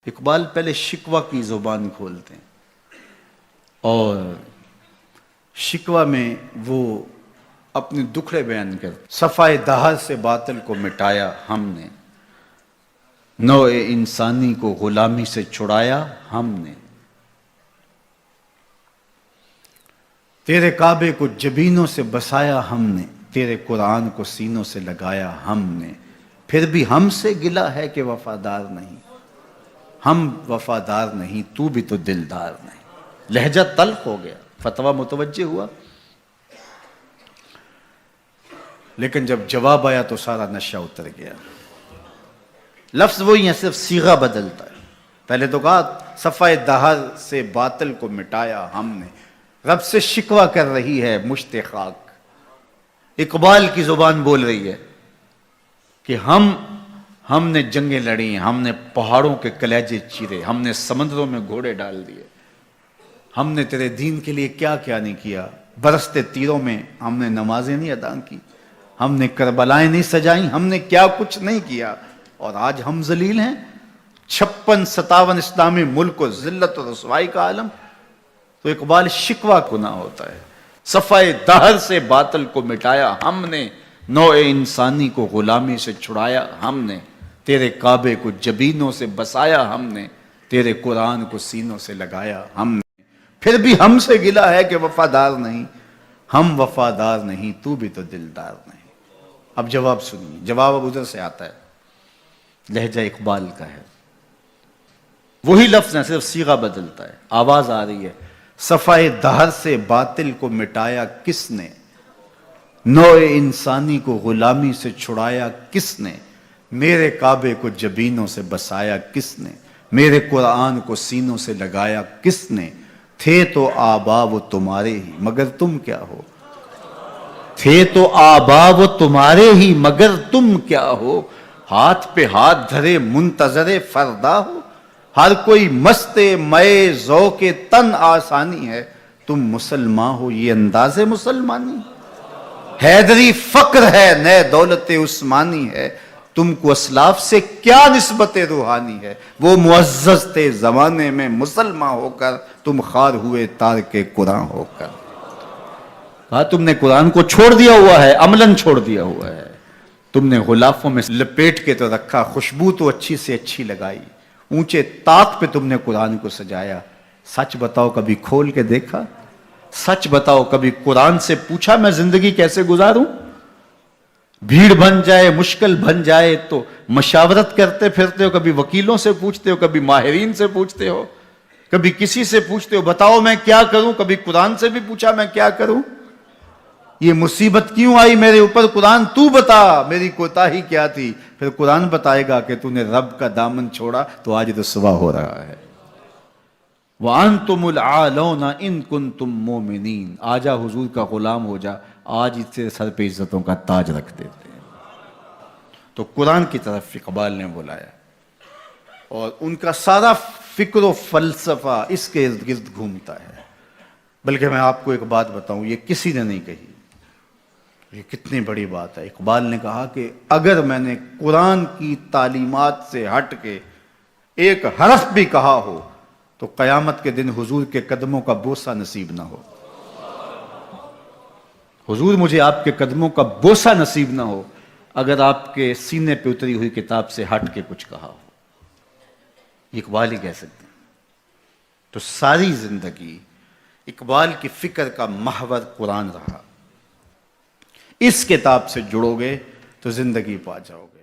اقبال پہلے شکوہ کی زبان کھولتے ہیں اور شکوہ میں وہ اپنے دکھڑے بیان کرتے. صفائے دہر سے باطل کو مٹایا ہم نے، نوع انسانی کو غلامی سے چھڑایا ہم نے، تیرے کعبے کو جبینوں سے بسایا ہم نے، تیرے قرآن کو سینوں سے لگایا ہم نے، پھر بھی ہم سے گلہ ہے کہ وفادار نہیں، ہم وفادار نہیں، تو بھی تو دلدار نہیں. لہجہ تلخ ہو گیا، فتویٰ متوجہ ہوا، لیکن جب جواب آیا تو سارا نشہ اتر گیا. لفظ وہی ہے، صرف صیغہ بدلتا ہے. پہلے تو کہا صفائے دہر سے باطل کو مٹایا ہم نے، رب سے شکوہ کر رہی ہے مشت خاک. اقبال کی زبان بول رہی ہے کہ ہم نے جنگیں لڑی، ہم نے پہاڑوں کے کلیجے چیرے، ہم نے سمندروں میں گھوڑے ڈال دیے، ہم نے تیرے دین کے لیے کیا کیا نہیں کیا. برستے تیروں میں ہم نے نمازیں نہیں ادا کی، ہم نے کربلائیں نہیں سجائیں، ہم نے کیا کچھ نہیں کیا، اور آج ہم ذلیل ہیں. 56-57 اسلامی ملک کو ذلت و رسوائی کا عالم. تو اقبال شکوہ گناہ ہوتا ہے. صفائے دہر سے باطل کو مٹایا ہم نے، نوع انسانی کو غلامی سے چھڑایا ہم نے، تیرے کعبے کو جبینوں سے بسایا ہم نے، تیرے قرآن کو سینوں سے لگایا ہم نے، پھر بھی ہم سے گلہ ہے کہ وفادار نہیں، ہم وفادار نہیں، تو بھی تو دلدار نہیں. اب جواب سنیے، جواب اب ادھر سے آتا ہے، لہجہ اقبال کا ہے، وہی لفظ ہے، صرف صیغہ بدلتا ہے، آواز آ رہی ہے. صفائے دہر سے باطل کو مٹایا کس نے، نوع انسانی کو غلامی سے چھڑایا کس نے، میرے کعبے کو جبینوں سے بسایا کس نے، میرے قرآن کو سینوں سے لگایا کس نے. تھے تو آبا وہ تمہارے ہی مگر تم کیا ہو، تھے تو آبا وہ تمہارے ہی مگر تم کیا ہو، ہاتھ پہ ہاتھ دھرے منتظر فردا ہو، ہر کوئی مست مئے ذوق تن آسانی ہے، تم مسلمان ہو یہ انداز مسلمانی. حیدری فقر ہے نئے دولت عثمانی ہے، تم کو اسلاف سے کیا نسبت روحانی ہے، وہ معزز تھے زمانے میں مسلمان ہو کر، تم خار ہوئے تارک قرآن ہو کر. کہا تم نے قرآن کو چھوڑ دیا ہوا ہے، عملاً چھوڑ دیا ہوا ہے. تم نے غلافوں میں لپیٹ کے تو رکھا، خوشبو تو اچھی سے اچھی لگائی، اونچے طاق پہ تم نے قرآن کو سجایا. سچ بتاؤ کبھی کھول کے دیکھا، سچ بتاؤ کبھی قرآن سے پوچھا میں زندگی کیسے گزاروں. بھیڑ بن جائے مشکل بن جائے تو مشاورت کرتے پھرتے ہو، کبھی وکیلوں سے پوچھتے ہو، کبھی ماہرین سے پوچھتے ہو، کبھی کسی سے پوچھتے ہو بتاؤ میں کیا کروں، کبھی قرآن سے بھی پوچھا میں کیا کروں. یہ مصیبت کیوں آئی میرے اوپر، قرآن تو بتا میری کوتاہی کیا تھی. پھر قرآن بتائے گا کہ تو نے رب کا دامن چھوڑا تو آج رسوا ہو رہا ہے. وَأَنْتُمُ الْعَالَوْنَ إِن كُنْتُم مُؤْمِنِينَ. آجا حضور کا غلام ہو جا، آج اس سے سر پہ عزتوں کا تاج رکھ دیتے ہیں. تو قرآن کی طرف اقبال نے بلایا اور ان کا سارا فکر و فلسفہ اس کے ارد گرد گھومتا ہے. بلکہ میں آپ کو ایک بات بتاؤں، یہ کسی نے نہیں کہی، یہ کتنی بڑی بات ہے. اقبال نے کہا کہ اگر میں نے قرآن کی تعلیمات سے ہٹ کے ایک حرف بھی کہا ہو تو قیامت کے دن حضور کے قدموں کا بوسہ نصیب نہ ہو. حضور مجھے آپ کے قدموں کا بوسہ نصیب نہ ہو اگر آپ کے سینے پہ اتری ہوئی کتاب سے ہٹ کے کچھ کہا ہو. اقبال ہی کہہ سکتے ہیں. تو ساری زندگی اقبال کی فکر کا محور قرآن رہا. اس کتاب سے جڑو گے تو زندگی پا جاؤ گے.